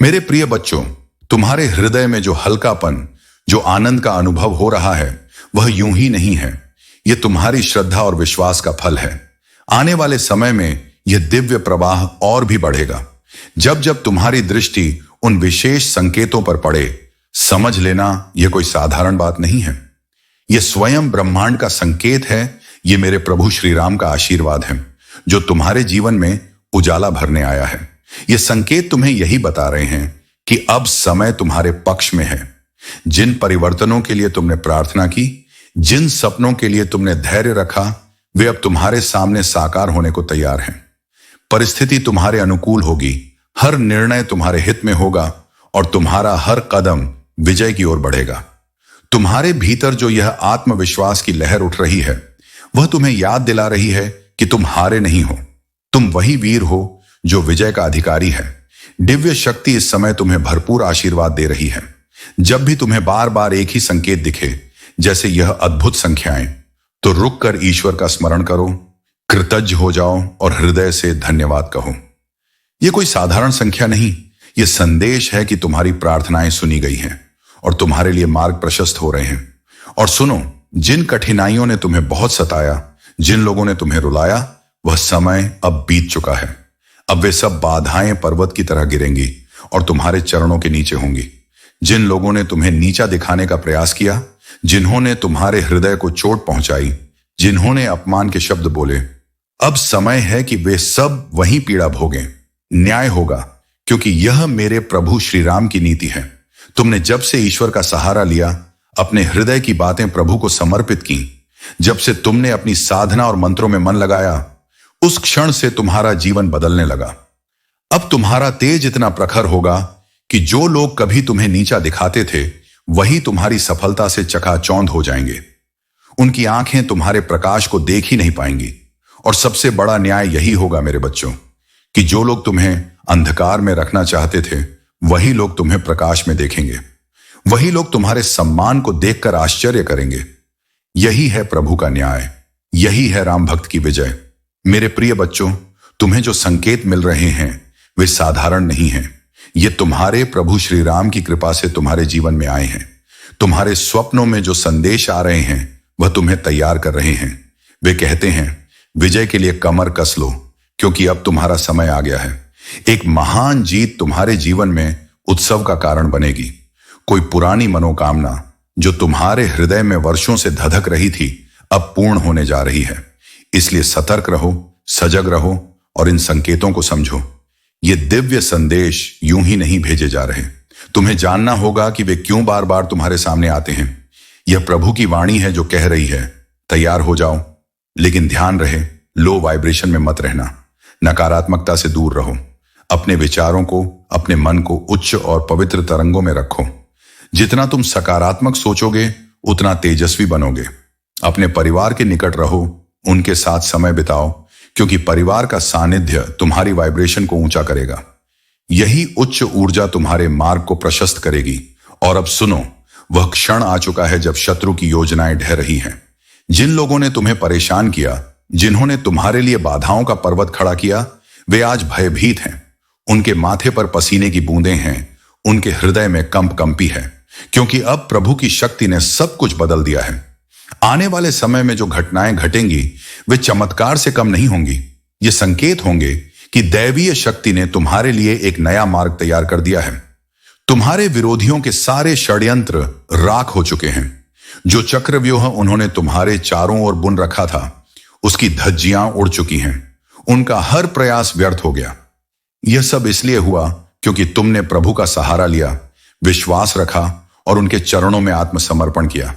मेरे प्रिय बच्चों, तुम्हारे हृदय में जो हल्कापन, जो आनंद का अनुभव हो रहा है, वह यूं ही नहीं है। यह तुम्हारी श्रद्धा और विश्वास का फल है। आने वाले समय में यह दिव्य प्रवाह और भी बढ़ेगा। जब जब तुम्हारी दृष्टि उन विशेष संकेतों पर पड़े, समझ लेना यह कोई साधारण बात नहीं है। यह स्वयं ब्रह्मांड का संकेत है। यह मेरे प्रभु श्री राम का आशीर्वाद है, जो तुम्हारे जीवन में उजाला भरने आया है। ये संकेत तुम्हें यही बता रहे हैं कि अब समय तुम्हारे पक्ष में है। जिन परिवर्तनों के लिए तुमने प्रार्थना की, जिन सपनों के लिए तुमने धैर्य रखा, वे अब तुम्हारे सामने साकार होने को तैयार हैं। परिस्थिति तुम्हारे अनुकूल होगी, हर निर्णय तुम्हारे हित में होगा और तुम्हारा हर कदम विजय की ओर बढ़ेगा। तुम्हारे भीतर जो यह आत्मविश्वास की लहर उठ रही है, वह तुम्हें याद दिला रही है कि तुम हारे नहीं हो। तुम वही वीर हो जो विजय का अधिकारी है। दिव्य शक्ति इस समय तुम्हें भरपूर आशीर्वाद दे रही है। जब भी तुम्हें बार बार एक ही संकेत दिखे, जैसे यह अद्भुत संख्याएं, तो रुक कर ईश्वर का स्मरण करो, कृतज्ञ हो जाओ और हृदय से धन्यवाद कहो। यह कोई साधारण संख्या नहीं, यह संदेश है कि तुम्हारी प्रार्थनाएं सुनी गई हैं और तुम्हारे लिए मार्ग प्रशस्त हो रहे हैं। और सुनो, जिन कठिनाइयों ने तुम्हें बहुत सताया, जिन लोगों ने तुम्हें रुलाया, वह समय अब बीत चुका है। अब वे सब बाधाएं पर्वत की तरह गिरेंगी और तुम्हारे चरणों के नीचे होंगी। जिन लोगों ने तुम्हें नीचा दिखाने का प्रयास किया, जिन्होंने तुम्हारे हृदय को चोट पहुंचाई, जिन्होंने अपमान के शब्द बोले, अब समय है कि वे सब वहीं पीड़ा भोगें। न्याय होगा, क्योंकि यह मेरे प्रभु श्री राम की नीति है। तुमने जब से ईश्वर का सहारा लिया, अपने हृदय की बातें प्रभु को समर्पित की, जब से तुमने अपनी साधना और मंत्रों में मन लगाया, उस क्षण से तुम्हारा जीवन बदलने लगा। अब तुम्हारा तेज इतना प्रखर होगा कि जो लोग कभी तुम्हें नीचा दिखाते थे, वही तुम्हारी सफलता से चकाचौंध हो जाएंगे। उनकी आंखें तुम्हारे प्रकाश को देख ही नहीं पाएंगी। और सबसे बड़ा न्याय यही होगा मेरे बच्चों, कि जो लोग तुम्हें अंधकार में रखना चाहते थे, वही लोग तुम्हें प्रकाश में देखेंगे। वही लोग तुम्हारे सम्मान को देखकर आश्चर्य करेंगे। यही है प्रभु का न्याय, यही है राम भक्त की विजय। मेरे प्रिय बच्चों, तुम्हें जो संकेत मिल रहे हैं, वे साधारण नहीं हैं। ये तुम्हारे प्रभु श्री राम की कृपा से तुम्हारे जीवन में आए हैं। तुम्हारे स्वप्नों में जो संदेश आ रहे हैं, वह तुम्हें तैयार कर रहे हैं। वे कहते हैं, विजय के लिए कमर कस लो, क्योंकि अब तुम्हारा समय आ गया है। एक महान जीत तुम्हारे जीवन में उत्सव का कारण बनेगी। कोई पुरानी मनोकामना जो तुम्हारे हृदय में वर्षों से धधक रही थी, अब पूर्ण होने जा रही है। इसलिए सतर्क रहो, सजग रहो और इन संकेतों को समझो। ये दिव्य संदेश यूं ही नहीं भेजे जा रहे। तुम्हें जानना होगा कि वे क्यों बार बार तुम्हारे सामने आते हैं। यह प्रभु की वाणी है जो कह रही है, तैयार हो जाओ। लेकिन ध्यान रहे, लो वाइब्रेशन में मत रहना। नकारात्मकता से दूर रहो। अपने विचारों को, अपने मन को उच्च और पवित्र तरंगों में रखो। जितना तुम सकारात्मक सोचोगे, उतना तेजस्वी बनोगे। अपने परिवार के निकट रहो, उनके साथ समय बिताओ, क्योंकि परिवार का सानिध्य तुम्हारी वाइब्रेशन को ऊंचा करेगा। यही उच्च ऊर्जा तुम्हारे मार्ग को प्रशस्त करेगी। और अब सुनो, वह क्षण आ चुका है जब शत्रु की योजनाएं ढह रही हैं। जिन लोगों ने तुम्हें परेशान किया, जिन्होंने तुम्हारे लिए बाधाओं का पर्वत खड़ा किया, वे आज भयभीत हैं। उनके माथे पर पसीने की बूंदें हैं, उनके हृदय में कंपी है, क्योंकि अब प्रभु की शक्ति ने सब कुछ बदल दिया है। आने वाले समय में जो घटनाएं घटेंगी, वे चमत्कार से कम नहीं होंगी। ये संकेत होंगे कि दैवीय शक्ति ने तुम्हारे लिए एक नया मार्ग तैयार कर दिया है। तुम्हारे विरोधियों के सारे षड्यंत्र राख हो चुके हैं। जो चक्रव्यूह उन्होंने तुम्हारे चारों ओर बुन रखा था, उसकी धज्जियां उड़ चुकी हैं। उनका हर प्रयास व्यर्थ हो गया। यह सब इसलिए हुआ क्योंकि तुमने प्रभु का सहारा लिया, विश्वास रखा और उनके चरणों में आत्मसमर्पण किया।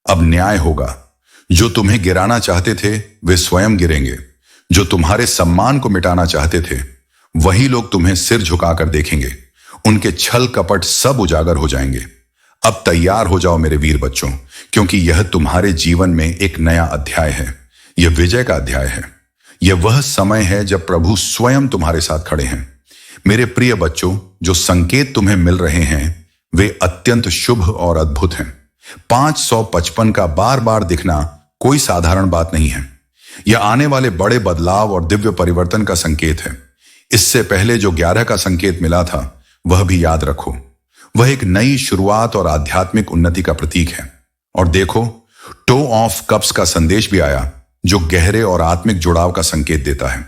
अब न्याय होगा। जो तुम्हें गिराना चाहते थे, वे स्वयं गिरेंगे। जो तुम्हारे सम्मान को मिटाना चाहते थे, वही लोग तुम्हें सिर झुकाकर देखेंगे। उनके छल कपट सब उजागर हो जाएंगे। अब तैयार हो जाओ मेरे वीर बच्चों, क्योंकि यह तुम्हारे जीवन में एक नया अध्याय है। यह विजय का अध्याय है। यह वह समय है जब प्रभु स्वयं तुम्हारे साथ खड़े हैं। मेरे प्रिय बच्चों, जो संकेत तुम्हें मिल रहे हैं, वे अत्यंत शुभ और अद्भुत हैं। 555 का बार बार दिखना कोई साधारण बात नहीं है। यह आने वाले बड़े बदलाव और दिव्य परिवर्तन का संकेत है। इससे पहले जो 11 का संकेत मिला था, वह भी याद रखो। वह एक नई शुरुआत और आध्यात्मिक उन्नति का प्रतीक है। और देखो, टो ऑफ कप्स का संदेश भी आया, जो गहरे और आत्मिक जुड़ाव का संकेत देता है।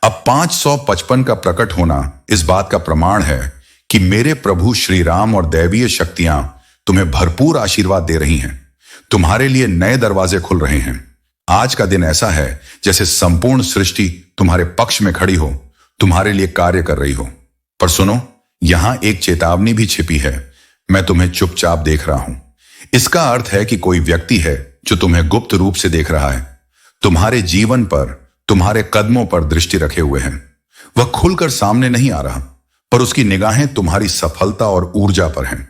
अब 555 का प्रकट होना इस बात का प्रमाण है कि मेरे प्रभु श्री राम और दैवीय शक्तियां तुम्हें भरपूर आशीर्वाद दे रही हैं। तुम्हारे लिए नए दरवाजे खुल रहे हैं। आज का दिन ऐसा है जैसे संपूर्ण सृष्टि तुम्हारे पक्ष में खड़ी हो, तुम्हारे लिए कार्य कर रही हो। पर सुनो, यहां एक चेतावनी भी छिपी है। मैं तुम्हें चुपचाप देख रहा हूं। इसका अर्थ है कि कोई व्यक्ति है जो तुम्हें गुप्त रूप से देख रहा है, तुम्हारे जीवन पर, तुम्हारे कदमों पर दृष्टि रखे हुए हैं। वह खुलकर सामने नहीं आ रहा, पर उसकी निगाहें तुम्हारी सफलता और ऊर्जा पर हैं।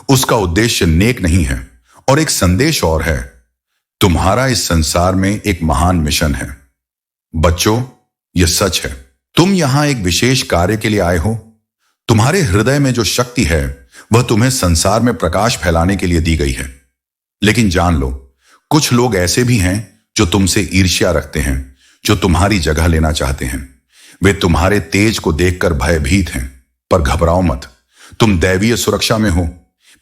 उसका उद्देश्य नेक नहीं है, और एक संदेश और है, तुम्हारा इस संसार में एक महान मिशन है। बच्चों, यह सच है, तुम यहां एक विशेष कार्य के लिए आए हो। तुम्हारे हृदय में जो शक्ति है वह तुम्हें संसार में प्रकाश फैलाने के लिए दी गई है। लेकिन जान लो, कुछ लोग ऐसे भी हैं जो तुमसे ईर्ष्या रखते हैं, जो तुम्हारी जगह लेना चाहते हैं। वे तुम्हारे तेज को देखकर भयभीत हैं, पर घबराओ मत, तुम दैवीय सुरक्षा में हो।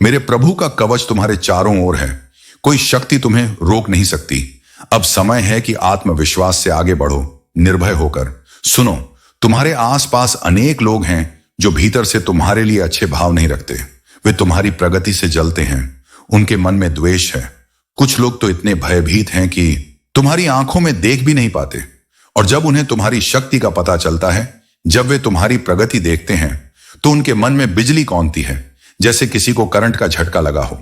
मेरे प्रभु का कवच तुम्हारे चारों ओर है। कोई शक्ति तुम्हें रोक नहीं सकती। अब समय है कि आत्मविश्वास से आगे बढ़ो, निर्भय होकर। सुनो, तुम्हारे आसपास अनेक लोग हैं जो भीतर से तुम्हारे लिए अच्छे भाव नहीं रखते। वे तुम्हारी प्रगति से जलते हैं, उनके मन में द्वेष है। कुछ लोग तो इतने भयभीत हैं कि तुम्हारी आंखों में देख भी नहीं पाते। और जब उन्हें तुम्हारी शक्ति का पता चलता है, जब वे तुम्हारी प्रगति देखते हैं, तो उनके मन में बिजली कौंधती है, जैसे किसी को करंट का झटका लगा हो।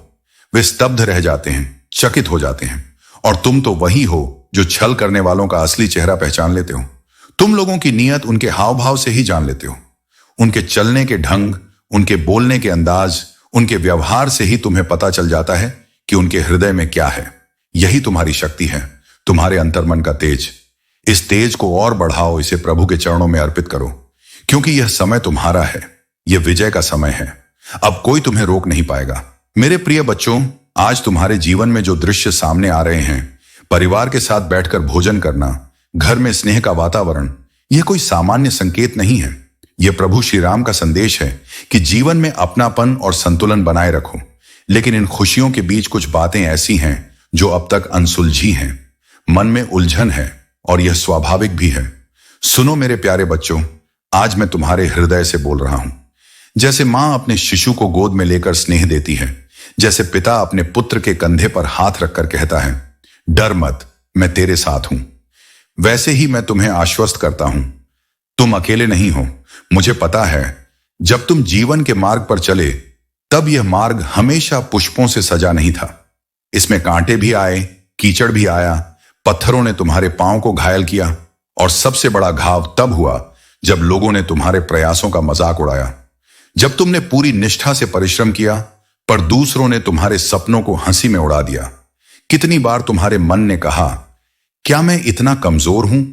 वे स्तब्ध रह जाते हैं, चकित हो जाते हैं। और तुम तो वही हो जो छल करने वालों का असली चेहरा पहचान लेते हो। तुम लोगों की नीयत उनके हाव भाव से ही जान लेते हो। उनके चलने के ढंग, उनके बोलने के अंदाज, उनके व्यवहार से ही तुम्हें पता चल जाता है कि उनके हृदय में क्या है। यही तुम्हारी शक्ति है, तुम्हारे अंतर्मन का तेज। इस तेज को और बढ़ाओ, इसे प्रभु के चरणों में अर्पित करो, क्योंकि यह समय तुम्हारा है। यह विजय का समय है। अब कोई तुम्हें रोक नहीं पाएगा। मेरे प्रिय बच्चों, आज तुम्हारे जीवन में जो दृश्य सामने आ रहे हैं, परिवार के साथ बैठकर भोजन करना, घर में स्नेह का वातावरण, यह कोई सामान्य संकेत नहीं है। यह प्रभु श्री राम का संदेश है कि जीवन में अपनापन और संतुलन बनाए रखो। लेकिन इन खुशियों के बीच कुछ बातें ऐसी हैं जो अब तक अनसुलझी हैं। मन में उलझन है, और यह स्वाभाविक भी है। सुनो मेरे प्यारे बच्चों, आज मैं तुम्हारे हृदय से बोल रहा हूं। जैसे मां अपने शिशु को गोद में लेकर स्नेह देती है, जैसे पिता अपने पुत्र के कंधे पर हाथ रखकर कहता है, डर मत, मैं तेरे साथ हूं, वैसे ही मैं तुम्हें आश्वस्त करता हूं, तुम अकेले नहीं हो। मुझे पता है, जब तुम जीवन के मार्ग पर चले, तब यह मार्ग हमेशा पुष्पों से सजा नहीं था। इसमें कांटे भी आए, कीचड़ भी आया, पत्थरों ने तुम्हारे पांव को घायल किया, और सबसे बड़ा घाव तब हुआ जब लोगों ने तुम्हारे प्रयासों का मजाक उड़ाया। जब तुमने पूरी निष्ठा से परिश्रम किया, पर दूसरों ने तुम्हारे सपनों को हंसी में उड़ा दिया। कितनी बार तुम्हारे मन ने कहा, क्या मैं इतना कमजोर हूं?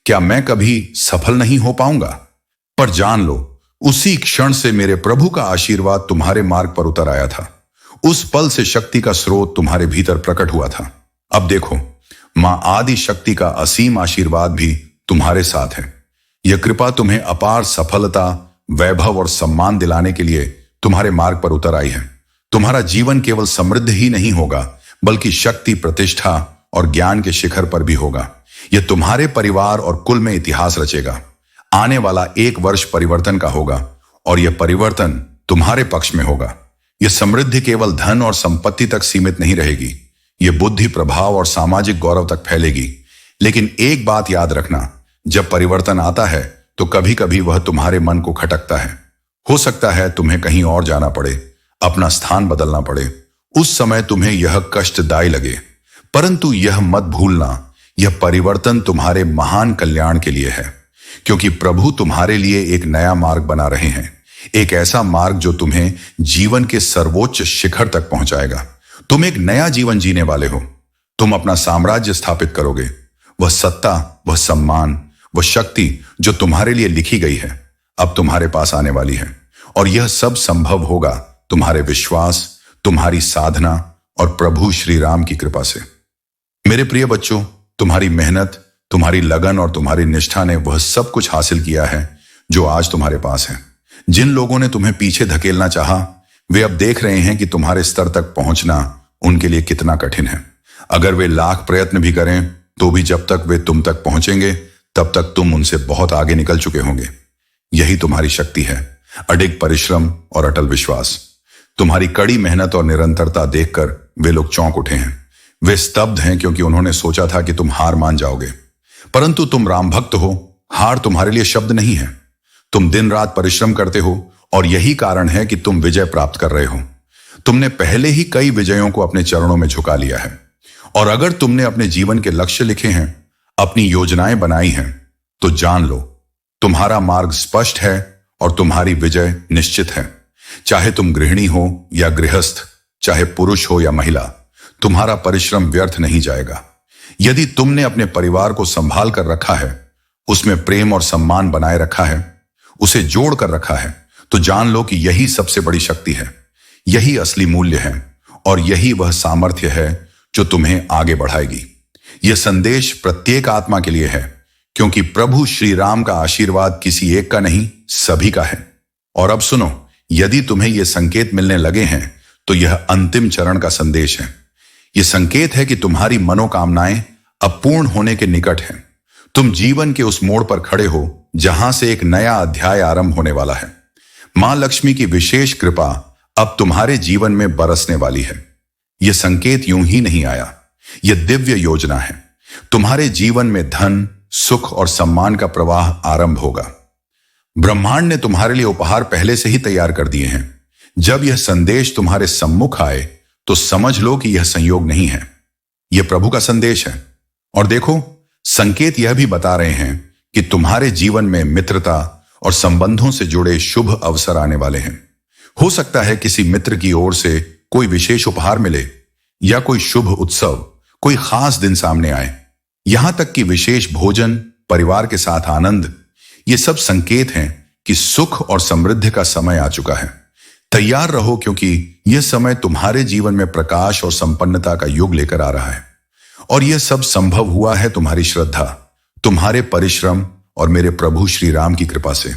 क्या मैं कभी सफल नहीं हो पाऊंगा? पर जान लो, उसी क्षण से मेरे प्रभु का आशीर्वाद तुम्हारे मार्ग पर उतर आया था। उस पल से शक्ति का स्रोत तुम्हारे भीतर प्रकट हुआ था। अब देखो, मां आदि शक्ति का असीम आशीर्वाद भी तुम्हारे साथ है। यह कृपा तुम्हें अपार सफलता, वैभव और सम्मान दिलाने के लिए तुम्हारे मार्ग पर उतर आई है। तुम्हारा जीवन केवल समृद्ध ही नहीं होगा, बल्कि शक्ति, प्रतिष्ठा और ज्ञान के शिखर पर भी होगा। यह तुम्हारे परिवार और कुल में इतिहास रचेगा। आने वाला 1 वर्ष परिवर्तन का होगा, और यह परिवर्तन तुम्हारे पक्ष में होगा। यह समृद्धि केवल धन और संपत्ति तक सीमित नहीं रहेगी। यह बुद्धि, प्रभाव और सामाजिक गौरव तक फैलेगी। लेकिन एक बात याद रखना, जब परिवर्तन आता है तो कभी कभी वह तुम्हारे मन को खटकता है। हो सकता है तुम्हें कहीं और जाना पड़े, अपना स्थान बदलना पड़े। उस समय तुम्हें यह कष्टदायी लगे, परंतु यह मत भूलना, यह परिवर्तन तुम्हारे महान कल्याण के लिए है, क्योंकि प्रभु तुम्हारे लिए एक नया मार्ग बना रहे हैं। एक ऐसा मार्ग जो तुम्हें जीवन के सर्वोच्च शिखर तक पहुंचाएगा। तुम एक नया जीवन जीने वाले हो। तुम अपना साम्राज्य स्थापित करोगे। वह सत्ता, वह सम्मान, वह शक्ति जो तुम्हारे लिए लिखी गई है, अब तुम्हारे पास आने वाली है। और यह सब संभव होगा तुम्हारे विश्वास, तुम्हारी साधना और प्रभु श्री राम की कृपा से। मेरे प्रिय बच्चों, तुम्हारी मेहनत, तुम्हारी लगन और तुम्हारी निष्ठा ने वह सब कुछ हासिल किया है जो आज तुम्हारे पास है। जिन लोगों ने तुम्हें पीछे धकेलना चाहा, वे अब देख रहे हैं कि तुम्हारे स्तर तक पहुंचना उनके लिए कितना कठिन है। अगर वे लाख प्रयत्न भी करें तो भी जब तक वे तुम तक पहुंचेंगे तब तक तुम उनसे बहुत आगे निकल चुके होंगे। यही तुम्हारी शक्ति है, अडिग परिश्रम और अटल विश्वास। तुम्हारी कड़ी मेहनत और निरंतरता देखकर वे लोग चौंक उठे हैं। वे स्तब्ध हैं क्योंकि उन्होंने सोचा था कि तुम हार मान जाओगे, परंतु तुम राम भक्त हो, हार तुम्हारे लिए शब्द नहीं है। तुम दिन रात परिश्रम करते हो और यही कारण है कि तुम विजय प्राप्त कर रहे हो। तुमने पहले ही कई विजयों को अपने चरणों में झुका लिया है, और अगर तुमने अपने जीवन के लक्ष्य लिखे हैं, अपनी योजनाएं बनाई हैं, तो जान लो तुम्हारा मार्ग स्पष्ट है और तुम्हारी विजय निश्चित है। चाहे तुम गृहिणी हो या गृहस्थ, चाहे पुरुष हो या महिला, तुम्हारा परिश्रम व्यर्थ नहीं जाएगा। यदि तुमने अपने परिवार को संभाल कर रखा है, उसमें प्रेम और सम्मान बनाए रखा है, उसे जोड़ कर रखा है, तो जान लो कि यही सबसे बड़ी शक्ति है, यही असली मूल्य है और यही वह सामर्थ्य है जो तुम्हें आगे बढ़ाएगी। यह संदेश प्रत्येक आत्मा के लिए है, क्योंकि प्रभु श्री राम का आशीर्वाद किसी एक का नहीं, सभी का है। और अब सुनो, यदि तुम्हें यह संकेत मिलने लगे हैं तो यह अंतिम चरण का संदेश है। यह संकेत है कि तुम्हारी मनोकामनाएं अब पूर्ण होने के निकट हैं। तुम जीवन के उस मोड़ पर खड़े हो जहां से एक नया अध्याय आरंभ होने वाला है। मां लक्ष्मी की विशेष कृपा अब तुम्हारे जीवन में बरसने वाली है। यह संकेत यूं ही नहीं आया, यह दिव्य योजना है। तुम्हारे जीवन में धन, सुख और सम्मान का प्रवाह आरंभ होगा। ब्रह्मांड ने तुम्हारे लिए उपहार पहले से ही तैयार कर दिए हैं। जब यह संदेश तुम्हारे सम्मुख आए तो समझ लो कि यह संयोग नहीं है, यह प्रभु का संदेश है। और देखो, संकेत यह भी बता रहे हैं कि तुम्हारे जीवन में मित्रता और संबंधों से जुड़े शुभ अवसर आने वाले हैं। हो सकता है किसी मित्र की ओर से कोई विशेष उपहार मिले, या कोई शुभ उत्सव, कोई खास दिन सामने आए, यहां तक कि विशेष भोजन, परिवार के साथ आनंद। ये सब संकेत हैं कि सुख और समृद्धि का समय आ चुका है। तैयार रहो, क्योंकि यह समय तुम्हारे जीवन में प्रकाश और संपन्नता का युग लेकर आ रहा है। और यह सब संभव हुआ है तुम्हारी श्रद्धा, तुम्हारे परिश्रम और मेरे प्रभु श्री राम की कृपा से।